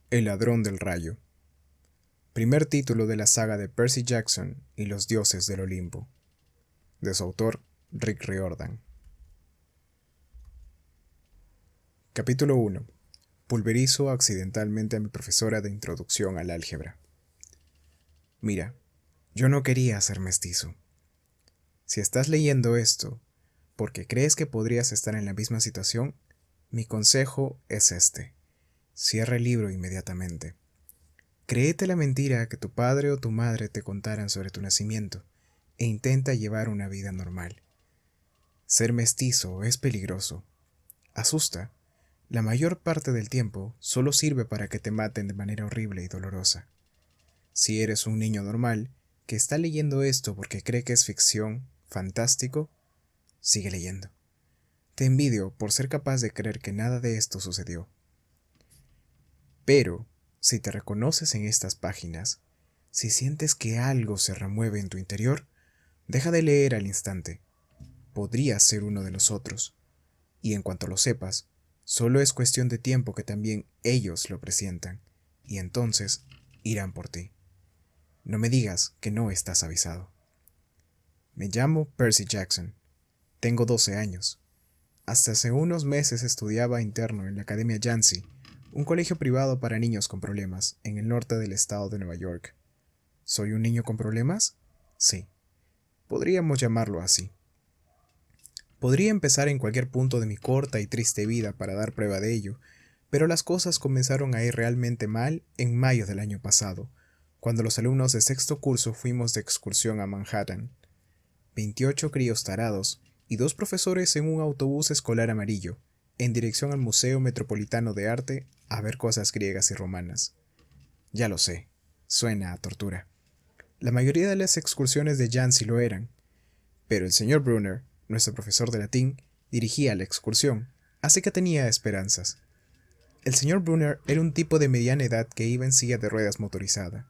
El ladrón del rayo. Primer título de la saga de Percy Jackson y los dioses del Olimpo. De su autor, Rick Riordan. Capítulo 1. Pulverizo accidentalmente a mi profesora de introducción al álgebra. Mira, yo no quería ser mestizo. Si estás leyendo esto porque crees que podrías estar en la misma situación, mi consejo es este. Cierra el libro inmediatamente. Créete la mentira que tu padre o tu madre te contaran sobre tu nacimiento e intenta llevar una vida normal. Ser mestizo es peligroso. Asusta. La mayor parte del tiempo solo sirve para que te maten de manera horrible y dolorosa. Si eres un niño normal que está leyendo esto porque cree que es ficción, fantástico, sigue leyendo. Te envidio por ser capaz de creer que nada de esto sucedió. Pero, si te reconoces en estas páginas, si sientes que algo se remueve en tu interior, deja de leer al instante. Podrías ser uno de los otros. Y en cuanto lo sepas, solo es cuestión de tiempo que también ellos lo presientan, y entonces irán por ti. No me digas que no estás avisado. Me llamo Percy Jackson. Tengo 12 años. Hasta hace unos meses estudiaba interno en la Academia Yancy, un colegio privado para niños con problemas en el norte del estado de Nueva York. ¿Soy un niño con problemas? Sí. Podríamos llamarlo así. Podría empezar en cualquier punto de mi corta y triste vida para dar prueba de ello, pero las cosas comenzaron a ir realmente mal en mayo del año pasado, cuando los alumnos de sexto curso fuimos de excursión a Manhattan. 28 críos tarados y 2 profesores en un autobús escolar amarillo, en dirección al Museo Metropolitano de Arte a ver cosas griegas y romanas. Ya lo sé, suena a tortura. La mayoría de las excursiones de Yancy lo eran, pero el señor Brunner, nuestro profesor de latín, dirigía la excursión, así que tenía esperanzas. El señor Brunner era un tipo de mediana edad que iba en silla de ruedas motorizada.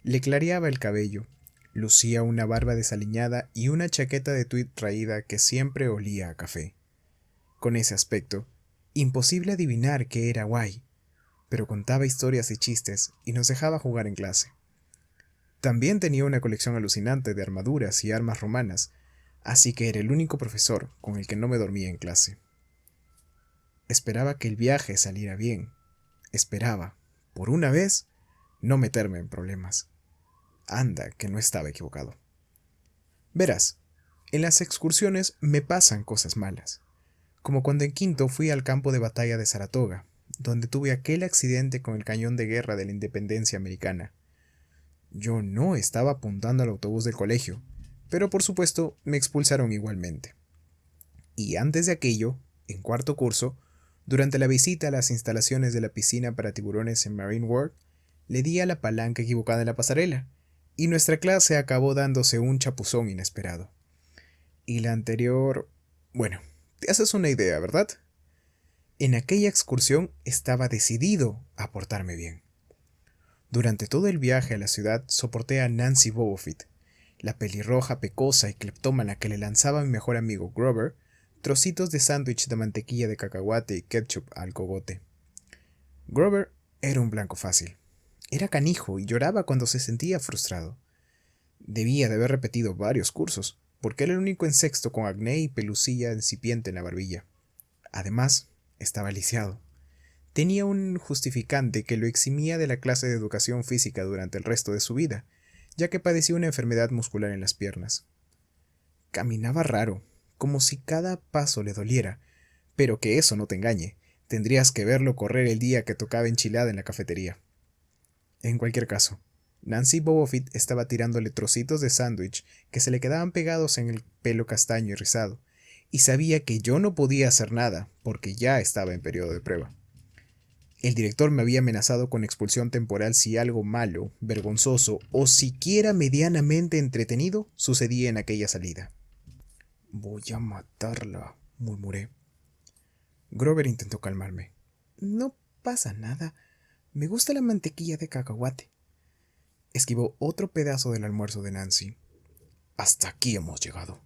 Le clareaba el cabello, lucía una barba desaliñada y una chaqueta de tweed raída que siempre olía a café. Con ese aspecto, imposible adivinar que era guay, pero contaba historias y chistes y nos dejaba jugar en clase. También tenía una colección alucinante de armaduras y armas romanas, así que era el único profesor con el que no me dormía en clase. Esperaba que el viaje saliera bien. Esperaba, por una vez, no meterme en problemas. Anda, que no estaba equivocado. Verás, en las excursiones me pasan cosas malas, como cuando en quinto fui al campo de batalla de Saratoga, donde tuve aquel accidente con el cañón de guerra de la independencia americana. Yo no estaba apuntando al autobús del colegio, pero por supuesto me expulsaron igualmente. Y antes de aquello, en cuarto curso, durante la visita a las instalaciones de la piscina para tiburones en Marine World, le di a la palanca equivocada en la pasarela, y nuestra clase acabó dándose un chapuzón inesperado. Y la anterior... Bueno, te haces una idea, ¿verdad? En aquella excursión estaba decidido a portarme bien. Durante todo el viaje a la ciudad soporté a Nancy Bobofit, la pelirroja pecosa y cleptómana que le lanzaba a mi mejor amigo Grover trocitos de sándwich de mantequilla de cacahuate y ketchup al cogote. Grover era un blanco fácil. Era canijo y lloraba cuando se sentía frustrado. Debía de haber repetido varios cursos, porque era el único en sexto con acné y pelusilla incipiente en la barbilla. Además, estaba lisiado. Tenía un justificante que lo eximía de la clase de educación física durante el resto de su vida, ya que padecía una enfermedad muscular en las piernas. Caminaba raro, como si cada paso le doliera, pero que eso no te engañe, tendrías que verlo correr el día que tocaba enchilada en la cafetería. En cualquier caso, Nancy Bobofit estaba tirándole trocitos de sándwich que se le quedaban pegados en el pelo castaño y rizado, y sabía que yo no podía hacer nada porque ya estaba en periodo de prueba. El director me había amenazado con expulsión temporal si algo malo, vergonzoso o siquiera medianamente entretenido sucedía en aquella salida. Voy a matarla, murmuré. Grover intentó calmarme. No pasa nada. Me gusta la mantequilla de cacahuate. Esquivó otro pedazo del almuerzo de Nancy. Hasta aquí hemos llegado.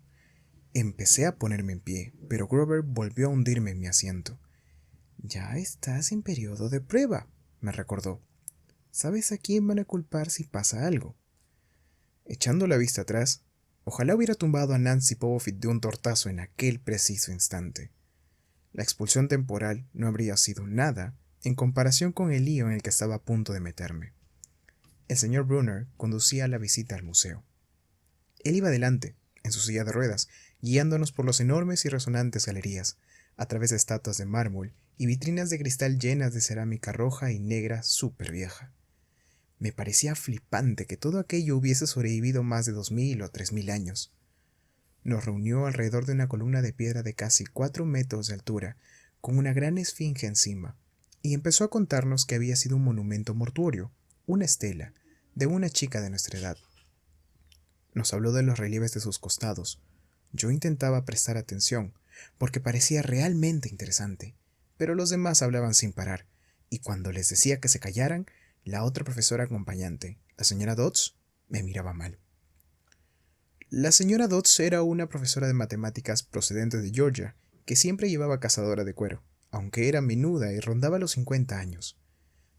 Empecé a ponerme en pie, pero Grover volvió a hundirme en mi asiento. Ya estás en periodo de prueba, me recordó. ¿Sabes a quién van a culpar si pasa algo? Echando la vista atrás, ojalá hubiera tumbado a Nancy Pobovic de un tortazo en aquel preciso instante. La expulsión temporal no habría sido nada en comparación con el lío en el que estaba a punto de meterme. El señor Brunner conducía la visita al museo. Él iba delante, en su silla de ruedas, guiándonos por las enormes y resonantes galerías, a través de estatuas de mármol y vitrinas de cristal llenas de cerámica roja y negra súper vieja. Me parecía flipante que todo aquello hubiese sobrevivido más de 2000 o 3000 años. Nos reunió alrededor de una columna de piedra de casi 4 metros de altura, con una gran esfinge encima, y empezó a contarnos que había sido un monumento mortuorio, una estela, de una chica de nuestra edad. Nos habló de los relieves de sus costados. Yo intentaba prestar atención, porque parecía realmente interesante, pero los demás hablaban sin parar, y cuando les decía que se callaran, la otra profesora acompañante, la señora Dodds, me miraba mal. La señora Dodds era una profesora de matemáticas procedente de Georgia, que siempre llevaba cazadora de cuero, aunque era menuda y rondaba los 50 años.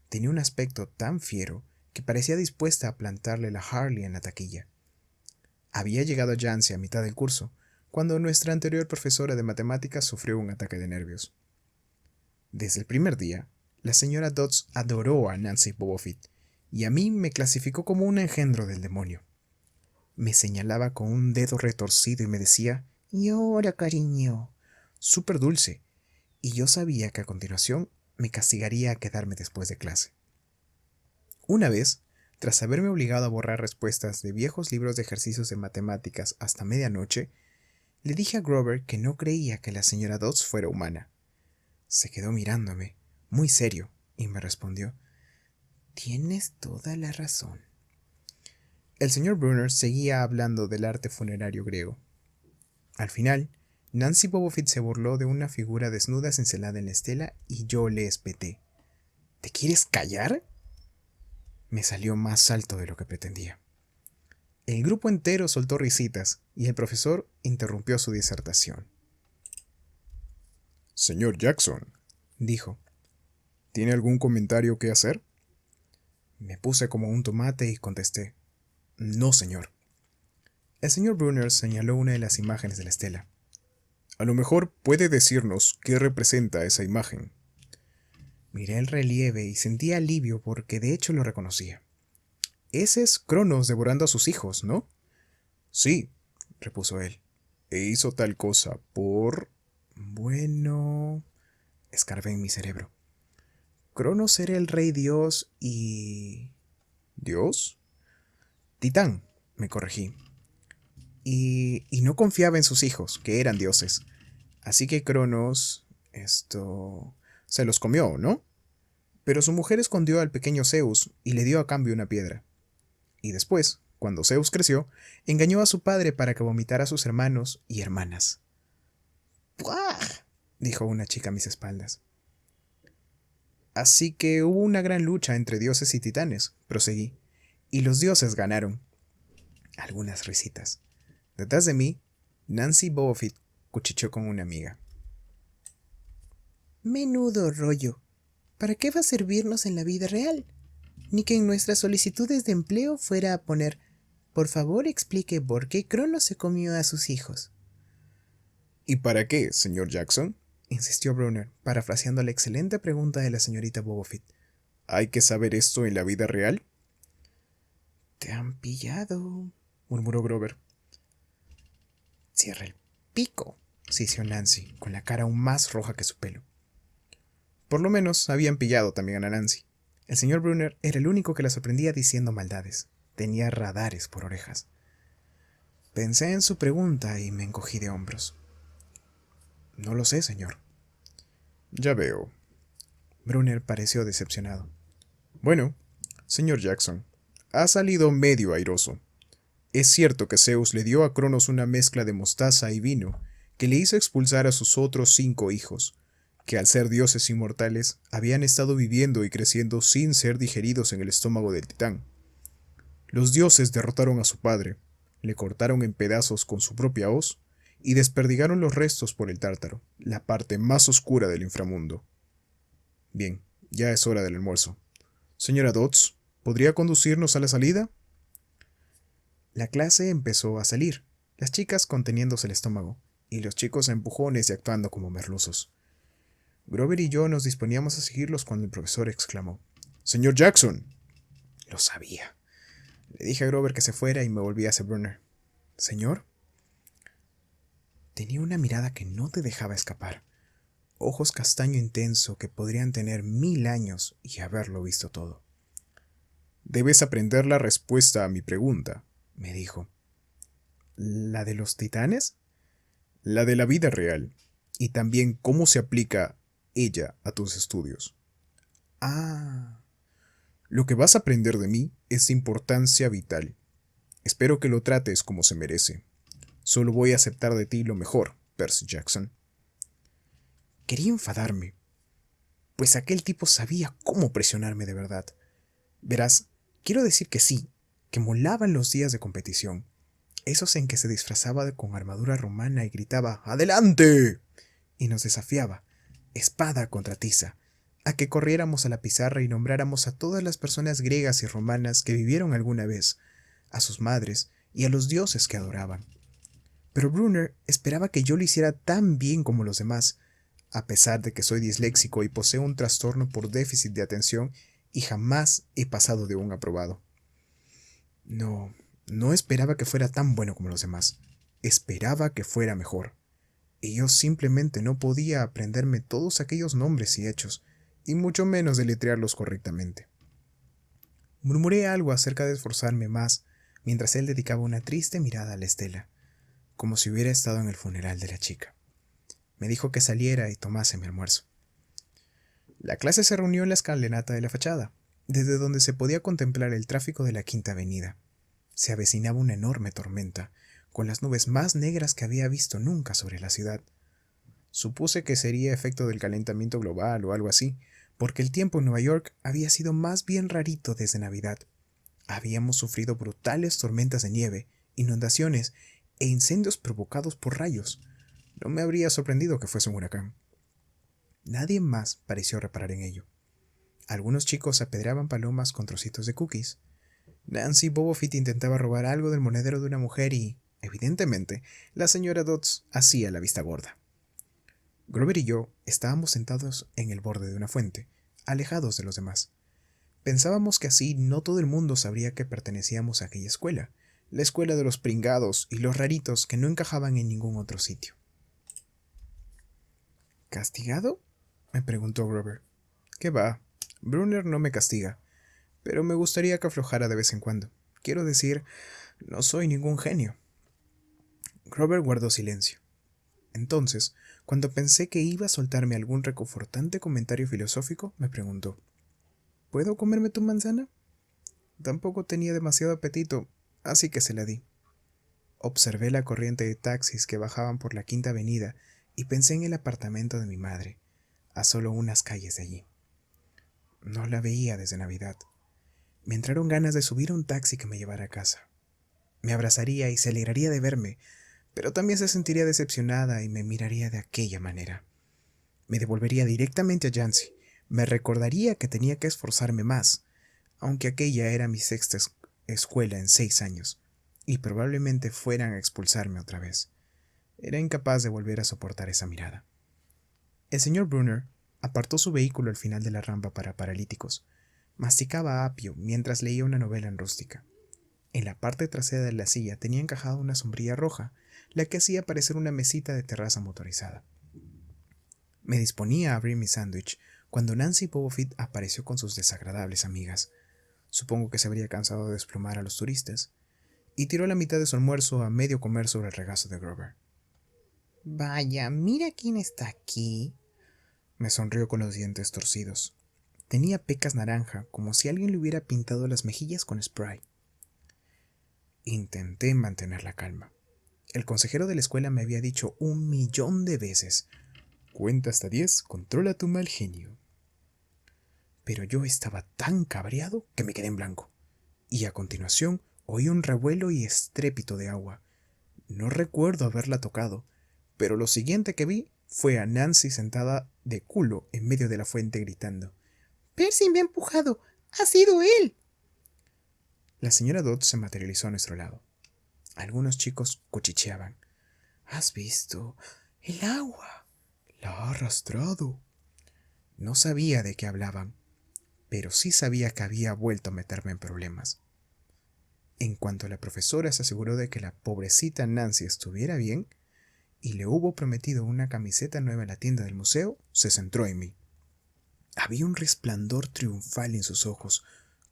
Tenía un aspecto tan fiero que parecía dispuesta a plantarle la Harley en la taquilla. Había llegado a Yancey a mitad del curso, cuando nuestra anterior profesora de matemáticas sufrió un ataque de nervios. Desde el primer día, la señora Dodds adoró a Nancy Pobovic, y a mí me clasificó como un engendro del demonio. Me señalaba con un dedo retorcido y me decía, «Y ahora, cariño», súper dulce, y yo sabía que a continuación me castigaría a quedarme después de clase. Una vez, tras haberme obligado a borrar respuestas de viejos libros de ejercicios de matemáticas hasta medianoche, le dije a Grover que no creía que la señora Dodds fuera humana. Se quedó mirándome, muy serio, y me respondió, «Tienes toda la razón». El señor Brunner seguía hablando del arte funerario griego. Al final, Nancy Pobovic se burló de una figura desnuda cincelada en la estela y yo le espeté. «¿Te quieres callar?». Me salió más alto de lo que pretendía. El grupo entero soltó risitas y el profesor interrumpió su disertación. «Señor Jackson», dijo, «¿tiene algún comentario que hacer?». Me puse como un tomate y contesté, «No, señor». El señor Brunner señaló una de las imágenes de la estela. «A lo mejor puede decirnos qué representa esa imagen». Miré el relieve y sentí alivio porque de hecho lo reconocía. «Ese es Cronos devorando a sus hijos, ¿no?». «Sí», repuso él. «E hizo tal cosa por...». Bueno... escarbé en mi cerebro. Cronos era el rey dios y... ¿Dios? Titán, me corregí. Y no confiaba en sus hijos, que eran dioses. Así que Cronos... se los comió, ¿no? Pero su mujer escondió al pequeño Zeus y le dio a cambio una piedra. Y después, cuando Zeus creció, engañó a su padre para que vomitara a sus hermanos y hermanas. ¡Puah!, dijo una chica a mis espaldas. Así que hubo una gran lucha entre dioses y titanes, proseguí, y los dioses ganaron. Algunas risitas. Detrás de mí, Nancy Pobovic cuchicheó con una amiga. «Menudo rollo. ¿Para qué va a servirnos en la vida real? Ni que en nuestras solicitudes de empleo fuera a poner, por favor explique por qué Cronos se comió a sus hijos». «¿Y para qué, señor Jackson?», insistió Brunner, parafraseando la excelente pregunta de la señorita Pobovic. «¿Hay que saber esto en la vida real?». «Te han pillado», murmuró Grover. «Cierra el pico», sisió Nancy, con la cara aún más roja que su pelo. Por lo menos habían pillado también a Nancy. El señor Brunner era el único que la sorprendía diciendo maldades. Tenía radares por orejas. Pensé en su pregunta y me encogí de hombros. «No lo sé, señor». «Ya veo». Brunner pareció decepcionado. «Bueno, señor Jackson, ha salido medio airoso. Es cierto que Zeus le dio a Cronos una mezcla de mostaza y vino que le hizo expulsar a sus otros 5 hijos, que al ser dioses inmortales habían estado viviendo y creciendo sin ser digeridos en el estómago del titán. Los dioses derrotaron a su padre, le cortaron en pedazos con su propia hoz y desperdigaron los restos por el Tártaro, la parte más oscura del inframundo. Bien, ya es hora del almuerzo. Señora Dodds, ¿podría conducirnos a la salida? La clase empezó a salir, las chicas conteniéndose el estómago, y los chicos a empujones y actuando como merluzos. Grover y yo nos disponíamos a seguirlos cuando el profesor exclamó: «¡Señor Jackson!». Lo sabía. Le dije a Grover que se fuera y me volví hacia Brunner. «¿Señor?». Tenía una mirada que no te dejaba escapar, ojos castaño intenso que podrían tener 1000 años y haberlo visto todo. «Debes aprender la respuesta a mi pregunta», me dijo. «¿La de los titanes?». «La de la vida real, y también cómo se aplica ella a tus estudios». «Ah». «Lo que vas a aprender de mí es de importancia vital. Espero que lo trates como se merece. Solo voy a aceptar de ti lo mejor, Percy Jackson». Quería enfadarme, pues aquel tipo sabía cómo presionarme de verdad. Verás, quiero decir que sí, que molaban los días de competición, esos en que se disfrazaba con armadura romana y gritaba «¡Adelante!» y nos desafiaba, espada contra tiza, a que corriéramos a la pizarra y nombráramos a todas las personas griegas y romanas que vivieron alguna vez, a sus madres y a los dioses que adoraban. Pero Brunner esperaba que yo lo hiciera tan bien como los demás, a pesar de que soy disléxico y poseo un trastorno por déficit de atención y jamás he pasado de un aprobado. No esperaba que fuera tan bueno como los demás. Esperaba que fuera mejor. Y yo simplemente no podía aprenderme todos aquellos nombres y hechos, y mucho menos deletrearlos correctamente. Murmuré algo acerca de esforzarme más, mientras él dedicaba una triste mirada a la estela, como si hubiera estado en el funeral de la chica. Me dijo que saliera y tomase mi almuerzo. La clase se reunió en la escalinata de la fachada, desde donde se podía contemplar el tráfico de la Quinta Avenida. Se avecinaba una enorme tormenta, con las nubes más negras que había visto nunca sobre la ciudad. Supuse que sería efecto del calentamiento global o algo así, porque el tiempo en Nueva York había sido más bien rarito desde Navidad. Habíamos sufrido brutales tormentas de nieve, inundaciones e incendios provocados por rayos. No me habría sorprendido que fuese un huracán. Nadie más pareció reparar en ello. Algunos chicos apedreaban palomas con trocitos de cookies. Nancy Bobofit intentaba robar algo del monedero de una mujer y, evidentemente, la señora Dodds hacía la vista gorda. Grover y yo estábamos sentados en el borde de una fuente, alejados de los demás. Pensábamos que así no todo el mundo sabría que pertenecíamos a aquella escuela, la escuela de los pringados y los raritos que no encajaban en ningún otro sitio. ¿Castigado?, me preguntó Grover. ¿Qué va? Brunner no me castiga, pero me gustaría que aflojara de vez en cuando. Quiero decir, no soy ningún genio. Grover guardó silencio. Entonces, cuando pensé que iba a soltarme algún reconfortante comentario filosófico, me preguntó: ¿puedo comerme tu manzana? Tampoco tenía demasiado apetito, así que se la di. Observé la corriente de taxis que bajaban por la Quinta Avenida y pensé en el apartamento de mi madre, a solo unas calles de allí. No la veía desde Navidad. Me entraron ganas de subir a un taxi que me llevara a casa. Me abrazaría y se alegraría de verme, pero también se sentiría decepcionada y me miraría de aquella manera. Me devolvería directamente a Yancy. Me recordaría que tenía que esforzarme más, aunque aquella era mi sexta escuela en 6 años, y probablemente fueran a expulsarme otra vez. Era incapaz de volver a soportar esa mirada. El señor Brunner apartó su vehículo al final de la rampa para paralíticos. Masticaba apio mientras leía una novela en rústica. En la parte trasera de la silla tenía encajada una sombrilla roja, la que hacía parecer una mesita de terraza motorizada. Me disponía a abrir mi sándwich cuando Nancy Bobofit apareció con sus desagradables amigas. Supongo que se habría cansado de desplumar a los turistas, y tiró la mitad de su almuerzo a medio comer sobre el regazo de Grover. «Vaya, mira quién está aquí», me sonrió con los dientes torcidos. Tenía pecas naranja, como si alguien le hubiera pintado las mejillas con spray. Intenté mantener la calma. El consejero de la escuela me había dicho 1.000.000 de veces: «Cuenta hasta 10, controla tu mal genio». Pero yo estaba tan cabreado que me quedé en blanco, y a continuación oí un revuelo y estrépito de agua. No recuerdo haberla tocado, pero lo siguiente que vi fue a Nancy sentada de culo en medio de la fuente gritando: «Percy me ha empujado, ¡Ha sido él! La señora Dodds se materializó a nuestro lado. Algunos chicos cuchicheaban. ¿Has visto? El agua. La ha arrastrado. No sabía de qué hablaban, pero sí sabía que había vuelto a meterme en problemas. En cuanto la profesora se aseguró de que la pobrecita Nancy estuviera bien y le hubo prometido una camiseta nueva en la tienda del museo, se centró en mí. Había un resplandor triunfal en sus ojos,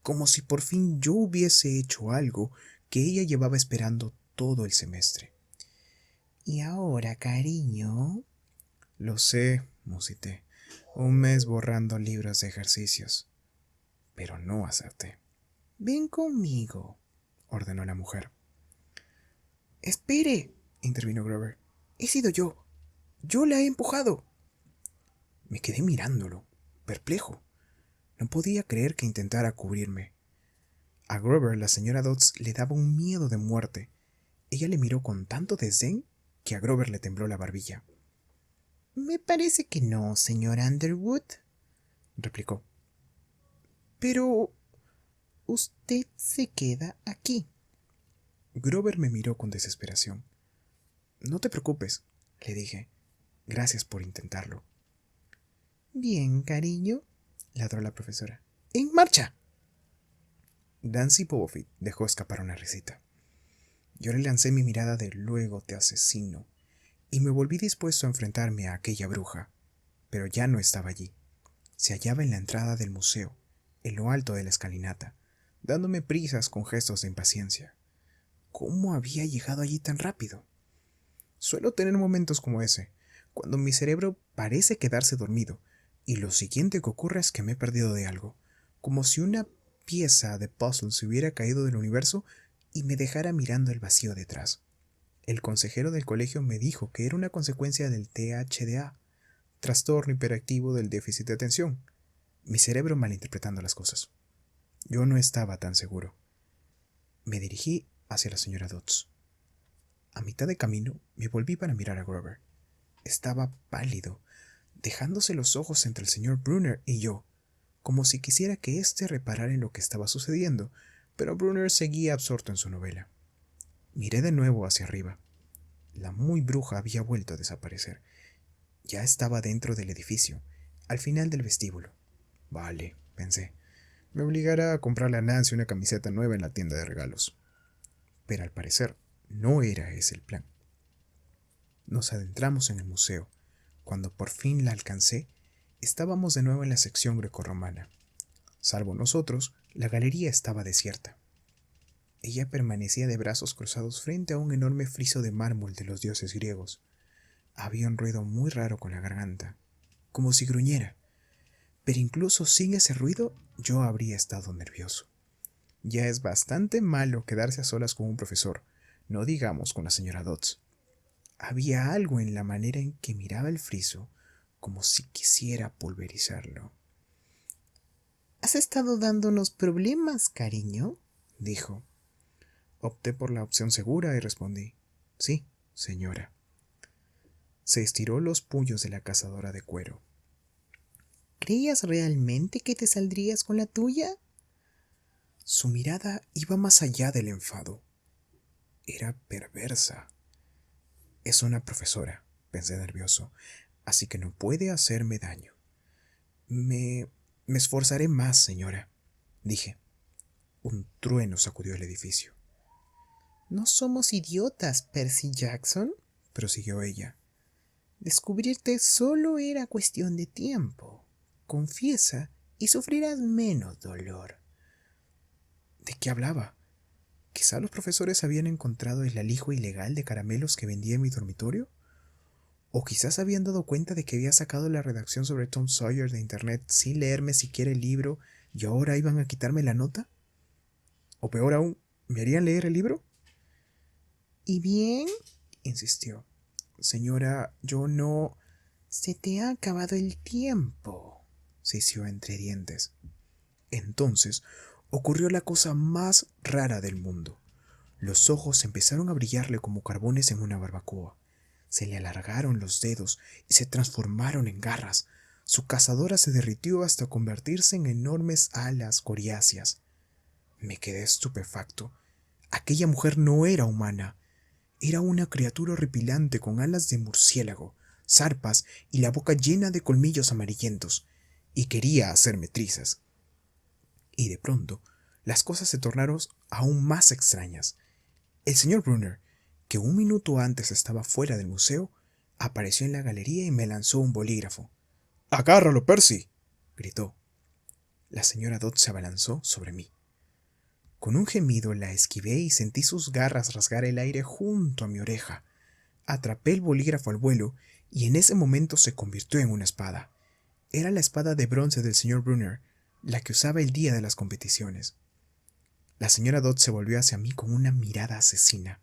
como si por fin yo hubiese hecho algo que ella llevaba esperando todo el semestre. ¿Y ahora, cariño? Lo sé, musité. Un mes borrando libros de ejercicios. Pero no acerté. Ven conmigo, ordenó la mujer. Espere, intervino Grover. he sido yo. Yo la he empujado. Me quedé mirándolo, perplejo. No podía creer que intentara cubrirme. A Grover la señora Dodds le daba un miedo de muerte. Ella le miró con tanto desdén que a Grover le tembló la barbilla. Me parece que no, señor Underwood, replicó. Pero usted se queda aquí. Grover me miró con desesperación. No te preocupes, le dije. Gracias por intentarlo. Bien, cariño, ladró la profesora. ¡En marcha! Nancy Bobofit dejó escapar una risita. Yo le lancé mi mirada de luego te asesino y me volví dispuesto a enfrentarme a aquella bruja, pero ya no estaba allí. Se hallaba en la entrada del museo, en lo alto de la escalinata, dándome prisas con gestos de impaciencia. ¿Cómo había llegado allí tan rápido? Suelo tener momentos como ese, cuando mi cerebro parece quedarse dormido, y lo siguiente que ocurre es que me he perdido de algo, como si una pieza de puzzle se hubiera caído del universo y me dejara mirando el vacío detrás. El consejero del colegio me dijo que era una consecuencia del THDA, trastorno hiperactivo del déficit de atención. Mi cerebro malinterpretando las cosas. Yo no estaba tan seguro. Me dirigí hacia la señora Dodds. A mitad de camino me volví para mirar a Grover. Estaba pálido, dejándose los ojos entre el señor Brunner y yo, como si quisiera que éste reparara en lo que estaba sucediendo, pero Brunner seguía absorto en su novela. Miré de nuevo hacia arriba. La muy bruja había vuelto a desaparecer. Ya estaba dentro del edificio, al final del vestíbulo. Vale, pensé. Me obligará a comprarle a Nancy una camiseta nueva en la tienda de regalos. Pero al parecer, no era ese el plan. Nos adentramos en el museo. Cuando por fin la alcancé, estábamos de nuevo en la sección grecorromana. Salvo nosotros, la galería estaba desierta. Ella permanecía de brazos cruzados frente a un enorme friso de mármol de los dioses griegos. Había un ruido muy raro con la garganta, como si gruñera. Pero incluso sin ese ruido, yo habría estado nervioso. Ya es bastante malo quedarse a solas con un profesor, no digamos con la señora Dodds. Había algo en la manera en que miraba el friso, como si quisiera pulverizarlo. ¿Has estado dándonos problemas, cariño?, dijo. Opté por la opción segura y respondí: sí, señora. Se estiró los puños de la cazadora de cuero. ¿Creías realmente que te saldrías con la tuya? Su mirada iba más allá del enfado. Era perversa. Es una profesora, pensé nervioso, así que no puede hacerme daño. Me esforzaré más, señora, dije. Un trueno sacudió el edificio. No somos idiotas, Percy Jackson, prosiguió ella. Descubrirte solo era cuestión de tiempo. Confiesa y sufrirás menos dolor. ¿De qué hablaba? ¿Quizá los profesores habían encontrado el alijo ilegal de caramelos que vendía en mi dormitorio? ¿O quizás habían dado cuenta de que había sacado la redacción sobre Tom Sawyer de internet sin leerme siquiera el libro y ahora iban a quitarme la nota? ¿O peor aún, me harían leer el libro? ¿Y bien?, insistió. Señora, yo no... Se te ha acabado el tiempo, sisió entre dientes. Entonces ocurrió la cosa más rara del mundo. Los ojos empezaron a brillarle como carbones en una barbacoa. Se le alargaron los dedos y se transformaron en garras. Su cazadora se derritió hasta convertirse en enormes alas coriáceas. Me quedé estupefacto. Aquella mujer no era humana. Era una criatura horripilante con alas de murciélago, zarpas y la boca llena de colmillos amarillentos, y quería hacerme trizas. Y de pronto, las cosas se tornaron aún más extrañas. El señor Brunner, que un minuto antes estaba fuera del museo, apareció en la galería y me lanzó un bolígrafo. «¡Agárralo, Percy!», gritó. La señora Dodds se abalanzó sobre mí. Con un gemido la esquivé y sentí sus garras rasgar el aire junto a mi oreja. Atrapé el bolígrafo al vuelo y en ese momento se convirtió en una espada. Era la espada de bronce del señor Brunner, la que usaba el día de las competiciones. La señora Dodds se volvió hacia mí con una mirada asesina.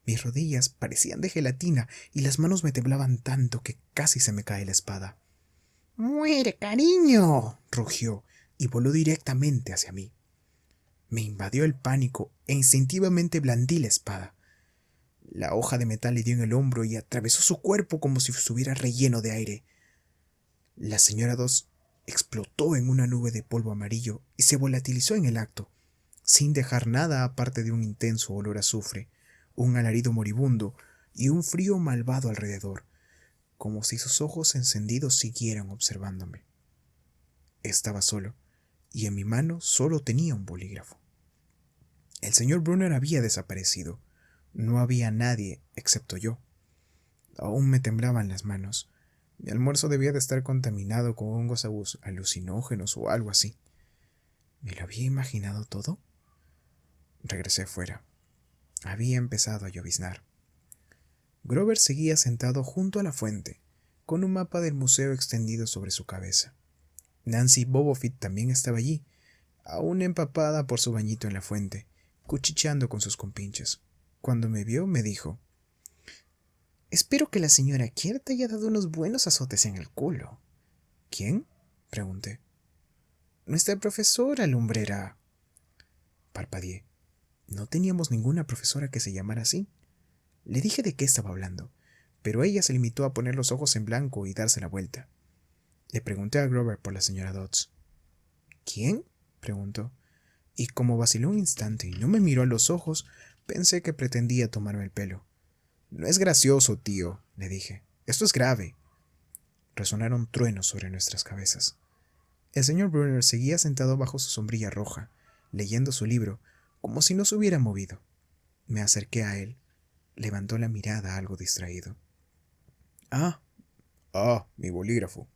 Mis rodillas parecían de gelatina y las manos me temblaban tanto que casi se me cae la espada. ¡Muere, cariño!, rugió y voló directamente hacia mí. Me invadió el pánico e instintivamente blandí la espada. La hoja de metal le dio en el hombro y atravesó su cuerpo como si estuviera relleno de aire. La señora Dodds explotó en una nube de polvo amarillo y se volatilizó en el acto, sin dejar nada aparte de un intenso olor a azufre, un alarido moribundo y un frío malvado alrededor, como si sus ojos encendidos siguieran observándome. Estaba solo, y en mi mano solo tenía un bolígrafo. El señor Brunner había desaparecido. No había nadie excepto yo. Aún me temblaban las manos. Mi almuerzo debía de estar contaminado con hongos alucinógenos o algo así. ¿Me lo había imaginado todo? Regresé fuera. Había empezado a lloviznar. Grover seguía sentado junto a la fuente, con un mapa del museo extendido sobre su cabeza. Nancy Bobofit también estaba allí, aún empapada por su bañito en la fuente, cuchicheando con sus compinches. Cuando me vio, me dijo: «Espero que la señora Kerr te haya dado unos buenos azotes en el culo». «¿Quién?», pregunté. «Nuestra profesora lumbrera». Parpadeé. No teníamos ninguna profesora que se llamara así. Le dije de qué estaba hablando, pero ella se limitó a poner los ojos en blanco y darse la vuelta. Le pregunté a Grover por la señora Dodds. «¿Quién?», preguntó, y como vaciló un instante y no me miró a los ojos, pensé que pretendía tomarme el pelo. «No es gracioso, tío», le dije. «Esto es grave». Resonaron truenos sobre nuestras cabezas. El señor Brunner seguía sentado bajo su sombrilla roja, leyendo su libro, como si no se hubiera movido. Me acerqué a él. Levantó la mirada algo distraído. «Ah, mi bolígrafo.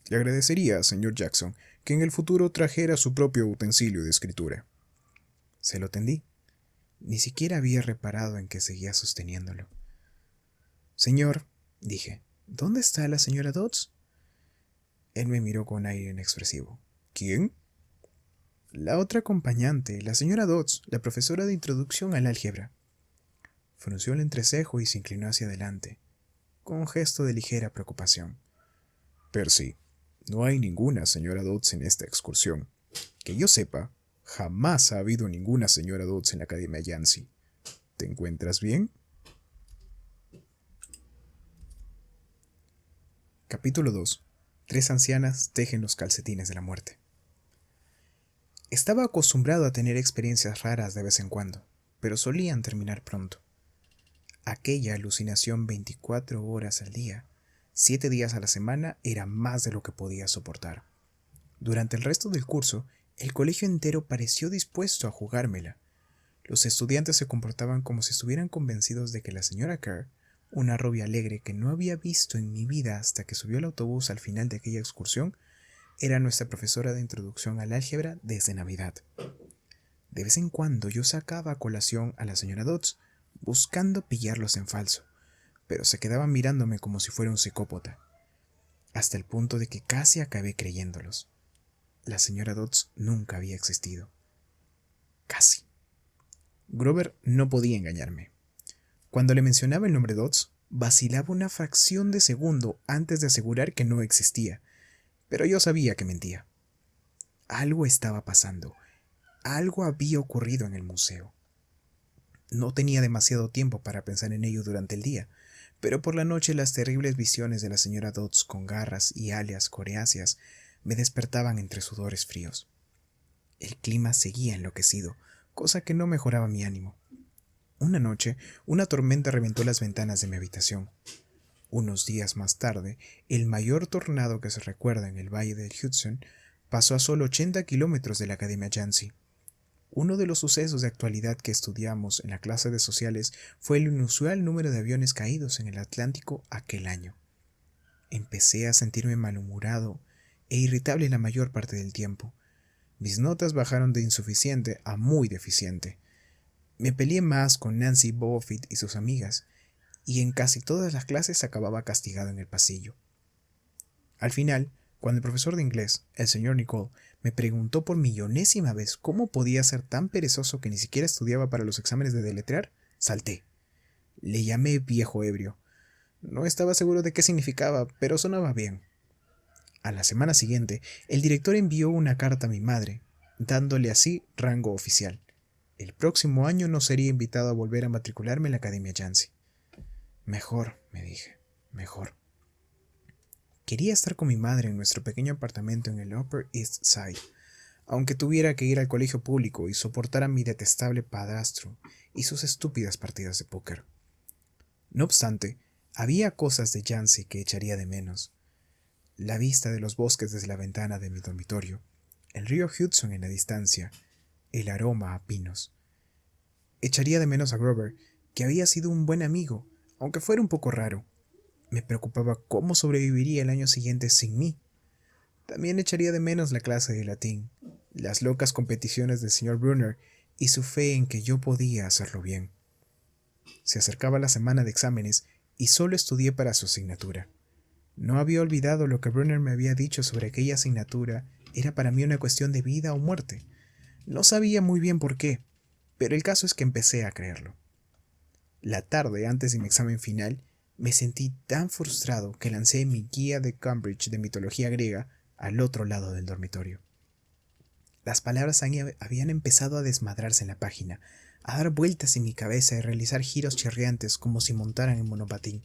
Le agradecería, señor Jackson, que en el futuro trajera su propio utensilio de escritura». Se lo tendí. Ni siquiera había reparado en que seguía sosteniéndolo. «Señor», dije, «¿dónde está la señora Dodds?». Él me miró con aire inexpresivo. «¿Quién?». «La otra acompañante, la señora Dodds, la profesora de introducción al álgebra». Frunció el entrecejo y se inclinó hacia adelante, con un gesto de ligera preocupación. «Percy, no hay ninguna señora Dodds en esta excursión. Que yo sepa, jamás ha habido ninguna señora Dodds en la Academia Yancy. ¿Te encuentras bien?». Capítulo 2. 3 ancianas tejen los calcetines de la muerte. Estaba acostumbrado a tener experiencias raras de vez en cuando, pero solían terminar pronto. Aquella alucinación 24 horas al día, 7 días a la semana, era más de lo que podía soportar. Durante el resto del curso, el colegio entero pareció dispuesto a jugármela. Los estudiantes se comportaban como si estuvieran convencidos de que la señora Kerr, una rubia alegre que no había visto en mi vida hasta que subió al autobús al final de aquella excursión, era nuestra profesora de introducción al álgebra desde Navidad. De vez en cuando yo sacaba a colación a la señora Dodds, buscando pillarlos en falso, pero se quedaban mirándome como si fuera un psicópata, hasta el punto de que casi acabé creyéndolos. La señora Dodds nunca había existido. Casi. Grover no podía engañarme. Cuando le mencionaba el nombre Dodds, vacilaba una fracción de segundo antes de asegurar que no existía, pero yo sabía que mentía. Algo estaba pasando. Algo había ocurrido en el museo. No tenía demasiado tiempo para pensar en ello durante el día, pero por la noche las terribles visiones de la señora Dodds con garras y alias coreáceas me despertaban entre sudores fríos. El clima seguía enloquecido, cosa que no mejoraba mi ánimo. Una noche, una tormenta reventó las ventanas de mi habitación. Unos días más tarde, el mayor tornado que se recuerda en el valle del Hudson pasó a solo 80 kilómetros de la Academia Yancey. Uno de los sucesos de actualidad que estudiamos en la clase de sociales fue el inusual número de aviones caídos en el Atlántico aquel año. Empecé a sentirme malhumorado e irritable la mayor parte del tiempo. Mis notas bajaron de insuficiente a muy deficiente. Me peleé más con Nancy Boffitt y sus amigas, y en casi todas las clases acababa castigado en el pasillo. Al final, cuando el profesor de inglés, el señor Nicole, me preguntó por millonésima vez cómo podía ser tan perezoso que ni siquiera estudiaba para los exámenes de deletrear, salté. Le llamé viejo ebrio. No estaba seguro de qué significaba, pero sonaba bien. A la semana siguiente, el director envió una carta a mi madre, dándole así rango oficial. El próximo año no sería invitado a volver a matricularme en la Academia Yancey. Mejor, me dije, mejor. Quería estar con mi madre en nuestro pequeño apartamento en el Upper East Side, aunque tuviera que ir al colegio público y soportar a mi detestable padrastro y sus estúpidas partidas de póker. No obstante, había cosas de Yancey que echaría de menos. La vista de los bosques desde la ventana de mi dormitorio, el río Hudson en la distancia, el aroma a pinos. Echaría de menos a Grover, que había sido un buen amigo, aunque fuera un poco raro. Me preocupaba cómo sobreviviría el año siguiente sin mí. También echaría de menos la clase de latín, las locas competiciones del señor Brunner y su fe en que yo podía hacerlo bien. Se acercaba la semana de exámenes y solo estudié para su asignatura. No había olvidado lo que Brunner me había dicho sobre aquella asignatura. Era para mí una cuestión de vida o muerte. No sabía muy bien por qué, pero el caso es que empecé a creerlo. La tarde antes de mi examen final, me sentí tan frustrado que lancé mi guía de Cambridge de mitología griega al otro lado del dormitorio. Las palabras habían empezado a desmadrarse en la página, a dar vueltas en mi cabeza y realizar giros chirriantes como si montaran en monopatín.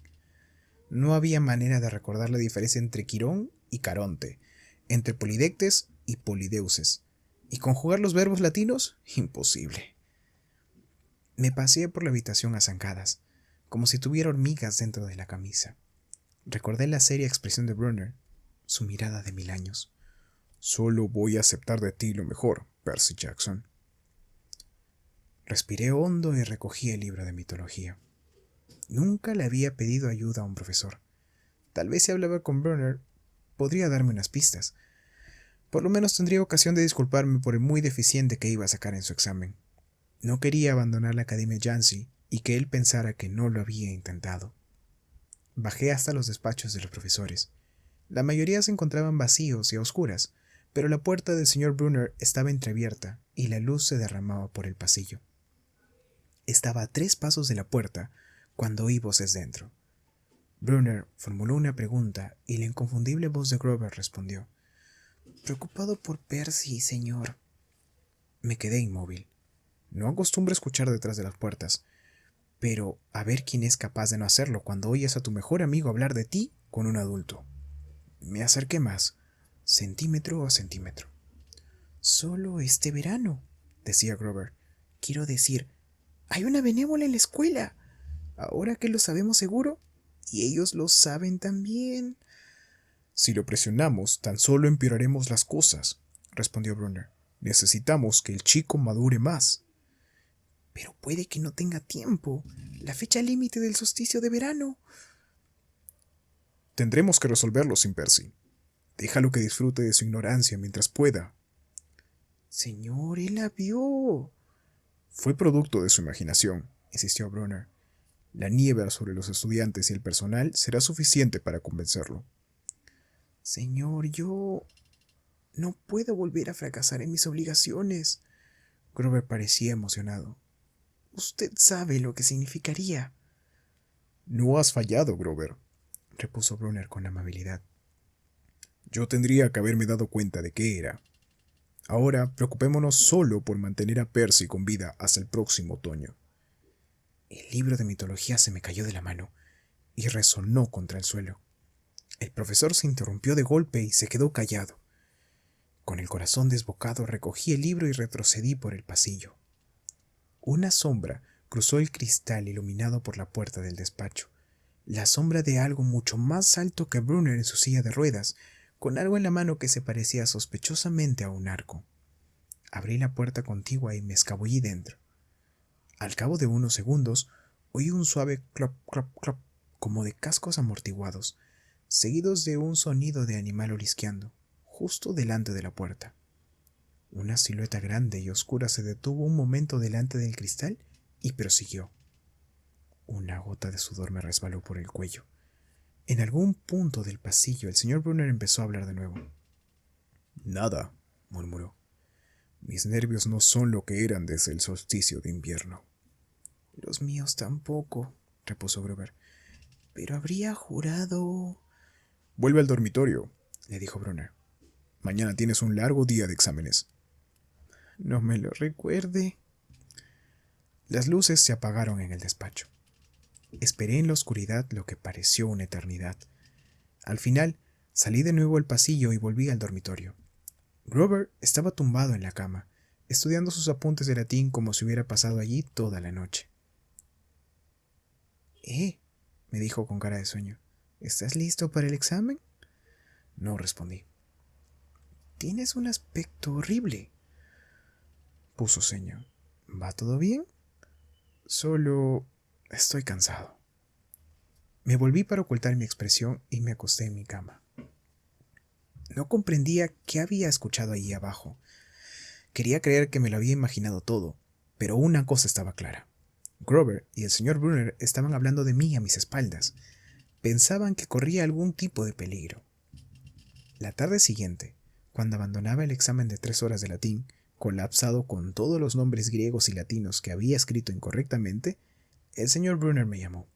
No había manera de recordar la diferencia entre Quirón y Caronte, entre Polidectes y Polideuces. ¿Y conjugar los verbos latinos? Imposible. Me paseé por la habitación a zancadas, como si tuviera hormigas dentro de la camisa. Recordé la seria expresión de Brunner, su mirada de 1000 años. Solo voy a aceptar de ti lo mejor, Percy Jackson. Respiré hondo y recogí el libro de mitología. Nunca le había pedido ayuda a un profesor. Tal vez si hablaba con Brunner, podría darme unas pistas. Por lo menos tendría ocasión de disculparme por el muy deficiente que iba a sacar en su examen. No quería abandonar la Academia Yancey y que él pensara que no lo había intentado. Bajé hasta los despachos de los profesores. La mayoría se encontraban vacíos y a oscuras, pero la puerta del señor Brunner estaba entreabierta y la luz se derramaba por el pasillo. Estaba a 3 pasos de la puerta cuando oí voces dentro. Brunner formuló una pregunta y la inconfundible voz de Grover respondió: «Preocupado por Percy, señor». Me quedé inmóvil. No acostumbro escuchar detrás de las puertas, pero a ver quién es capaz de no hacerlo cuando oyes a tu mejor amigo hablar de ti con un adulto. Me acerqué más, centímetro a centímetro. «Solo este verano», decía Grover. «Quiero decir, hay una benévola en la escuela. Ahora que lo sabemos seguro, y ellos lo saben también». «Si lo presionamos, tan solo empeoraremos las cosas», respondió Brunner. «Necesitamos que el chico madure más». «Pero puede que no tenga tiempo. La fecha límite del solsticio de verano». «Tendremos que resolverlo sin Percy. Déjalo que disfrute de su ignorancia mientras pueda». «Señor, él la vio». «Fue producto de su imaginación», insistió Brunner. «La niebla sobre los estudiantes y el personal será suficiente para convencerlo». «Señor, yo no puedo volver a fracasar en mis obligaciones». Grover parecía emocionado. «Usted sabe lo que significaría». «No has fallado, Grover», repuso Brunner con amabilidad. «Yo tendría que haberme dado cuenta de qué era. Ahora preocupémonos solo por mantener a Percy con vida hasta el próximo otoño». El libro de mitología se me cayó de la mano. y resonó contra el suelo. El profesor se interrumpió de golpe y se quedó callado. Con el corazón desbocado recogí el libro y retrocedí por el pasillo. Una sombra cruzó el cristal iluminado por la puerta del despacho, la sombra de algo mucho más alto que Brunner en su silla de ruedas, con algo en la mano que se parecía sospechosamente a un arco. Abrí la puerta contigua y me escabullí dentro. Al cabo de unos segundos, oí un suave clop, clop, clop, como de cascos amortiguados, seguidos de un sonido de animal olisqueando, justo delante de la puerta. Una silueta grande y oscura se detuvo un momento delante del cristal y prosiguió. Una gota de sudor me resbaló por el cuello. En algún punto del pasillo, el señor Brunner empezó a hablar de nuevo. «Nada», murmuró. «Mis nervios no son lo que eran desde el solsticio de invierno». «Los míos tampoco», repuso Grover. «Pero habría jurado...» «Vuelve al dormitorio», le dijo Brunner. «Mañana tienes un largo día de exámenes». «No me lo recuerde». Las luces se apagaron en el despacho. Esperé en la oscuridad lo que pareció una eternidad. Al final, salí de nuevo al pasillo y volví al dormitorio. Grover estaba tumbado en la cama, estudiando sus apuntes de latín como si hubiera pasado allí toda la noche. Me dijo con cara de sueño. ¿Estás listo para el examen? No respondí. Tienes un aspecto horrible. Puso ceño. ¿Va todo bien? Solo estoy cansado. Me volví para ocultar mi expresión y me acosté en mi cama. No comprendía qué había escuchado allí abajo. Quería creer que me lo había imaginado todo, pero una cosa estaba clara. Grover y el señor Brunner estaban hablando de mí a mis espaldas. Pensaban que corría algún tipo de peligro. La tarde siguiente, cuando abandonaba el examen de 3 horas de latín, colapsado con todos los nombres griegos y latinos que había escrito incorrectamente, el señor Brunner me llamó.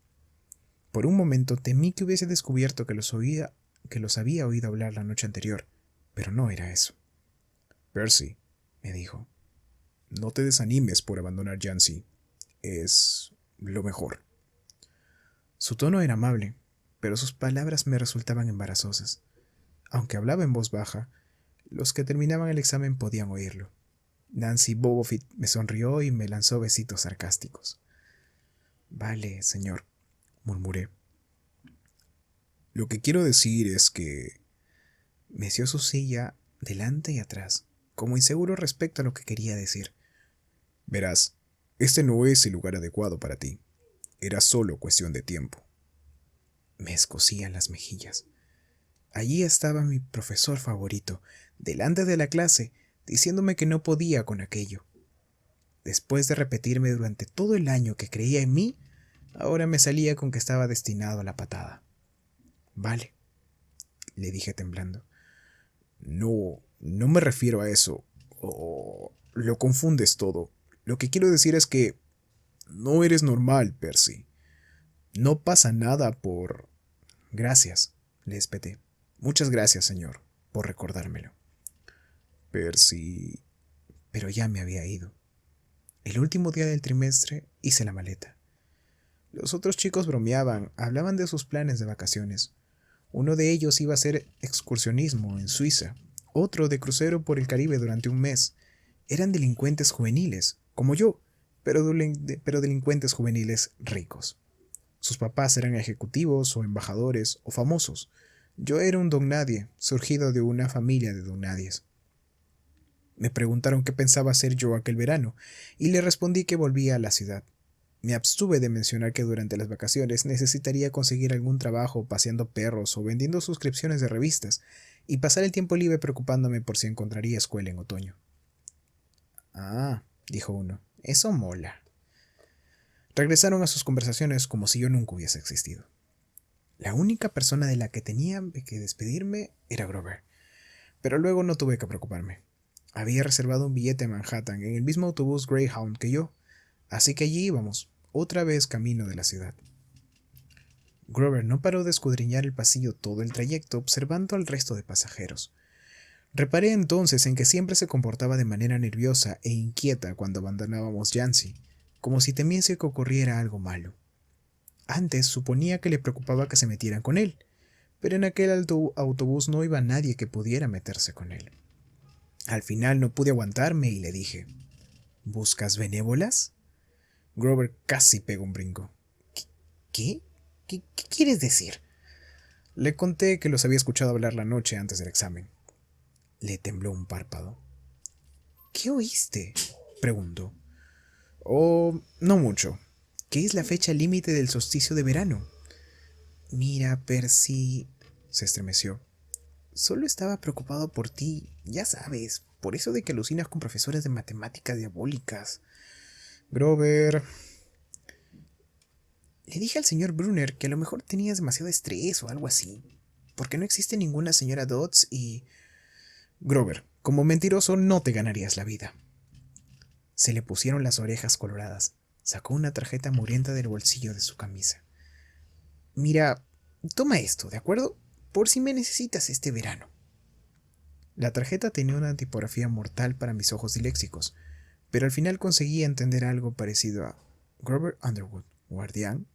Por un momento temí que hubiese descubierto que los había oído hablar la noche anterior, pero no era eso. «Percy», me dijo, «no te desanimes por abandonar Yancy. Es lo mejor». Su tono era amable, pero sus palabras me resultaban embarazosas. Aunque hablaba en voz baja, los que terminaban el examen podían oírlo. Nancy Bobofit me sonrió y me lanzó besitos sarcásticos. «Vale, señor», murmuré. «Lo que quiero decir es que...» Meció su silla delante y atrás, como inseguro respecto a lo que quería decir. «Verás, este no es el lugar adecuado para ti. Era solo cuestión de tiempo». Me escocían las mejillas. Allí estaba mi profesor favorito, delante de la clase, diciéndome que no podía con aquello. Después de repetirme durante todo el año que creía en mí, ahora me salía con que estaba destinado a la patada. «Vale», le dije temblando. No me refiero a eso. Lo confundes todo. Lo que quiero decir es que no eres normal, Percy. No pasa nada por... Gracias, le espeté. Muchas gracias, señor, por recordármelo. Percy... Pero ya me había ido. El último día del trimestre hice la maleta. Los otros chicos bromeaban, hablaban de sus planes de vacaciones. Uno de ellos iba a hacer excursionismo en Suiza, otro de crucero por el Caribe durante un mes. Eran delincuentes juveniles, como yo, pero delincuentes juveniles ricos. Sus papás eran ejecutivos o embajadores o famosos. Yo era un don nadie, surgido de una familia de don nadies. Me preguntaron qué pensaba hacer yo aquel verano, y le respondí que volvía a la ciudad. Me abstuve de mencionar que durante las vacaciones necesitaría conseguir algún trabajo paseando perros o vendiendo suscripciones de revistas, y pasar el tiempo libre preocupándome por si encontraría escuela en otoño. «Ah», dijo uno, «eso mola». Regresaron a sus conversaciones como si yo nunca hubiese existido. La única persona de la que tenía que despedirme era Grover, pero luego no tuve que preocuparme. Había reservado un billete en Manhattan en el mismo autobús Greyhound que yo, así que allí íbamos, otra vez camino de la ciudad. Grover no paró de escudriñar el pasillo todo el trayecto, observando al resto de pasajeros. Reparé entonces en que siempre se comportaba de manera nerviosa e inquieta cuando abandonábamos Yancy, como si temiese que ocurriera algo malo. Antes suponía que le preocupaba que se metieran con él, pero en aquel autobús no iba nadie que pudiera meterse con él. Al final no pude aguantarme y le dije: ¿buscas benévolas? Grover casi pegó un brinco. ¿Qué? ¿Qué quieres decir? Le conté que los había escuchado hablar la noche antes del examen. Le tembló un párpado. ¿Qué oíste?, preguntó. Oh, no mucho. ¿Qué es la fecha límite del solsticio de verano? Mira, Percy, se estremeció. Solo estaba preocupado por ti, ya sabes, por eso de que alucinas con profesoras de matemáticas diabólicas. Grover. Le dije al señor Brunner que a lo mejor tenías demasiado estrés o algo así, porque no existe ninguna señora Dodds y... Grover, como mentiroso no te ganarías la vida. Se le pusieron las orejas coloradas. Sacó una tarjeta mugrienta del bolsillo de su camisa. Mira, toma esto, ¿de acuerdo? Por si me necesitas este verano. La tarjeta tenía una tipografía mortal para mis ojos disléxicos, pero al final conseguí entender algo parecido a Grover Underwood, guardián,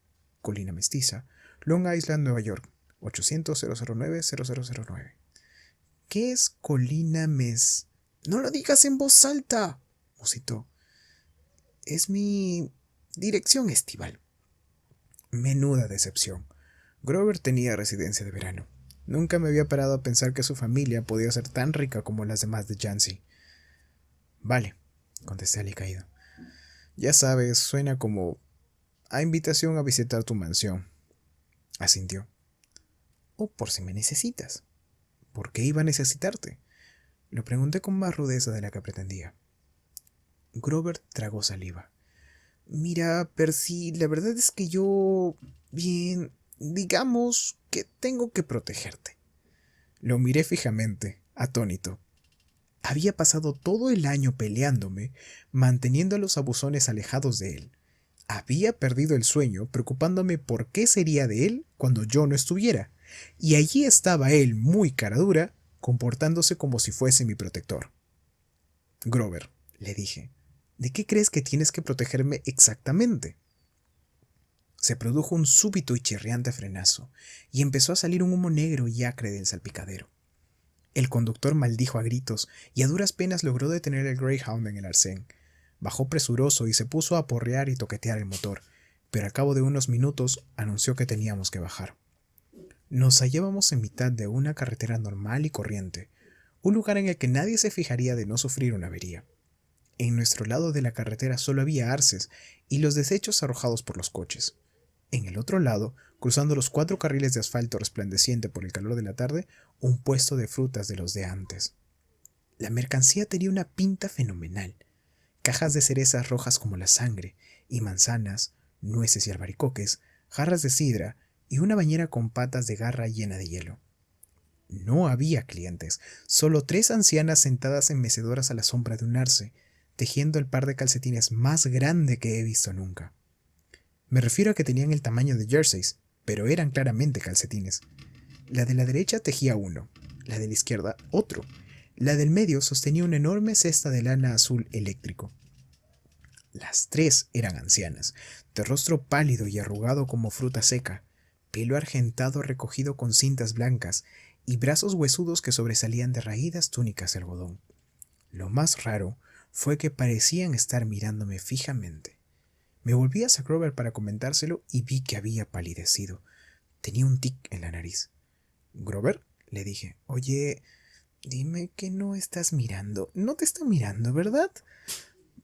Colina Mestiza, Long Island, Nueva York, 800-009-0009. ¿Qué es Colina Mes? ¡No lo digas en voz alta!, musitó. Es mi dirección estival. Menuda decepción. Grover tenía residencia de verano. Nunca me había parado a pensar que su familia podía ser tan rica como las demás de Jancy. Vale, contesté alicaído. Ya sabes, suena como a invitación a visitar tu mansión. Asintió. O por si me necesitas. ¿Por qué iba a necesitarte? Lo pregunté con más rudeza de la que pretendía. Grover tragó saliva. Mira, Percy, la verdad es que yo... Bien, digamos que tengo que protegerte. Lo miré fijamente, atónito. Había pasado todo el año peleándome, manteniendo a los abusones alejados de él. Había perdido el sueño preocupándome por qué sería de él cuando yo no estuviera. Y allí estaba él, muy caradura, comportándose como si fuese mi protector. Grover, le dije, ¿de qué crees que tienes que protegerme exactamente? Se produjo un súbito y chirriante frenazo, y empezó a salir un humo negro y acre del salpicadero. El conductor maldijo a gritos, y a duras penas logró detener el Greyhound en el arcén. Bajó presuroso y se puso a aporrear y toquetear el motor, pero al cabo de unos minutos anunció que teníamos que bajar. Nos hallábamos en mitad de una carretera normal y corriente, un lugar en el que nadie se fijaría de no sufrir una avería. En nuestro lado de la carretera solo había arces y los desechos arrojados por los coches. En el otro lado, cruzando los 4 carriles de asfalto resplandeciente por el calor de la tarde, un puesto de frutas de los de antes. La mercancía tenía una pinta fenomenal. Cajas de cerezas rojas como la sangre, y manzanas, nueces y albaricoques, jarras de sidra y una bañera con patas de garra llena de hielo. No había clientes, solo 3 ancianas sentadas en mecedoras a la sombra de un arce, tejiendo el par de calcetines más grande que he visto nunca. Me refiero a que tenían el tamaño de jerseys, pero eran claramente calcetines. La de la derecha tejía uno, la de la izquierda otro. La del medio sostenía una enorme cesta de lana azul eléctrico. Las 3 eran ancianas, de rostro pálido y arrugado como fruta seca, pelo argentado recogido con cintas blancas y brazos huesudos que sobresalían de raídas túnicas de algodón. Lo más raro fue que parecían estar mirándome fijamente. Me volví hacia Grover para comentárselo y vi que había palidecido. Tenía un tic en la nariz. «Grover», le dije, «oye, dime que no estás mirando. No te está mirando, ¿verdad?»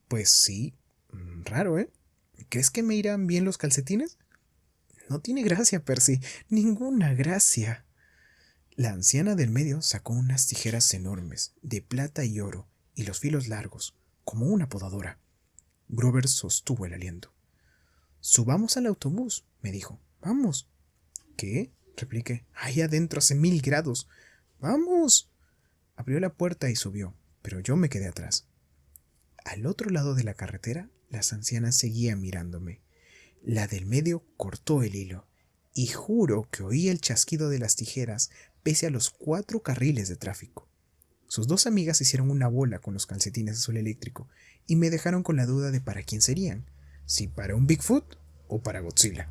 «Pues sí. Raro, ¿eh? ¿Crees que me irán bien los calcetines?» «No tiene gracia, Percy. Ninguna gracia». La anciana del medio sacó unas tijeras enormes, de plata y oro, y los filos largos, como una podadora. Grover sostuvo el aliento. «Subamos al autobús», me dijo. «Vamos». «¿Qué?», repliqué. «Ahí adentro hace 1000 grados. ¡Vamos!». Abrió la puerta y subió, pero yo me quedé atrás. Al otro lado de la carretera, las ancianas seguían mirándome. La del medio cortó el hilo, y juro que oí el chasquido de las tijeras pese a los 4 carriles de tráfico. Sus 2 amigas hicieron una bola con los calcetines azul eléctrico y me dejaron con la duda de para quién serían, si para un Bigfoot o para Godzilla.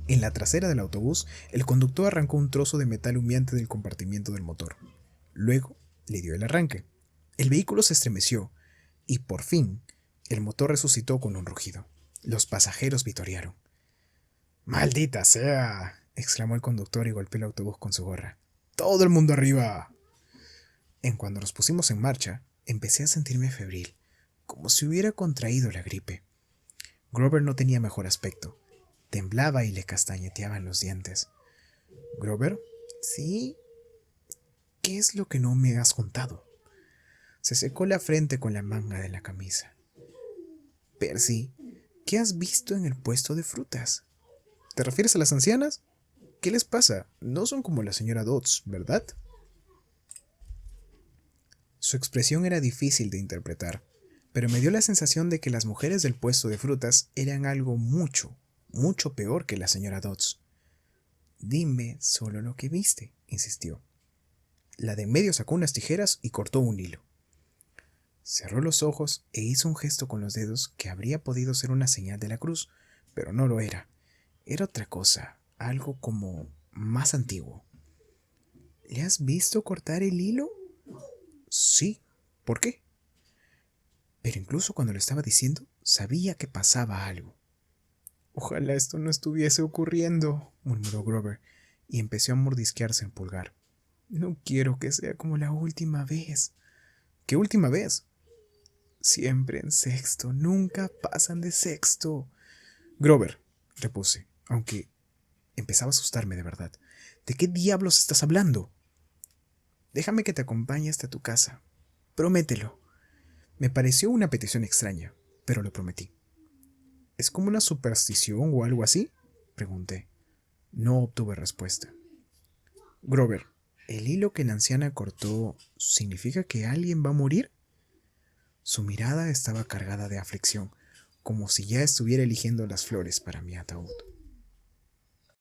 En la trasera del autobús, el conductor arrancó un trozo de metal humeante del compartimiento del motor. Luego le dio el arranque. El vehículo se estremeció y, por fin, el motor resucitó con un rugido. Los pasajeros vitorearon. ¡Maldita sea!, exclamó el conductor y golpeó el autobús con su gorra. ¡Todo el mundo arriba! En cuanto nos pusimos en marcha, empecé a sentirme febril, como si hubiera contraído la gripe. Grover no tenía mejor aspecto. Temblaba y le castañeteaban los dientes. ¿Grover? ¿Sí? ¿Qué es lo que no me has contado? Se secó la frente con la manga de la camisa. Percy, ¿qué has visto en el puesto de frutas? ¿Te refieres a las ancianas? ¿Qué les pasa? No son como la señora Dodds, ¿verdad? Su expresión era difícil de interpretar, pero me dio la sensación de que las mujeres del puesto de frutas eran algo mucho, mucho peor que la señora Dodds. Dime solo lo que viste, insistió. La de en medio sacó unas tijeras y cortó un hilo. Cerró los ojos e hizo un gesto con los dedos que habría podido ser una señal de la cruz, pero no lo era. Era otra cosa, algo como más antiguo. ¿Le has visto cortar el hilo? Sí. ¿Por qué? Pero incluso cuando lo estaba diciendo, sabía que pasaba algo. Ojalá esto no estuviese ocurriendo, murmuró Grover, y empezó a mordisquearse el pulgar. No quiero que sea como la última vez. ¿Qué última vez? Siempre en sexto, nunca pasan de sexto. Grover, repuse, aunque empezaba a asustarme de verdad. ¿De qué diablos estás hablando? Déjame que te acompañe hasta tu casa. Promételo. Me pareció una petición extraña, pero lo prometí. ¿Es como una superstición o algo así?, pregunté. No obtuve respuesta. Grover, ¿el hilo que la anciana cortó significa que alguien va a morir? Su mirada estaba cargada de aflicción, como si ya estuviera eligiendo las flores para mi ataúd.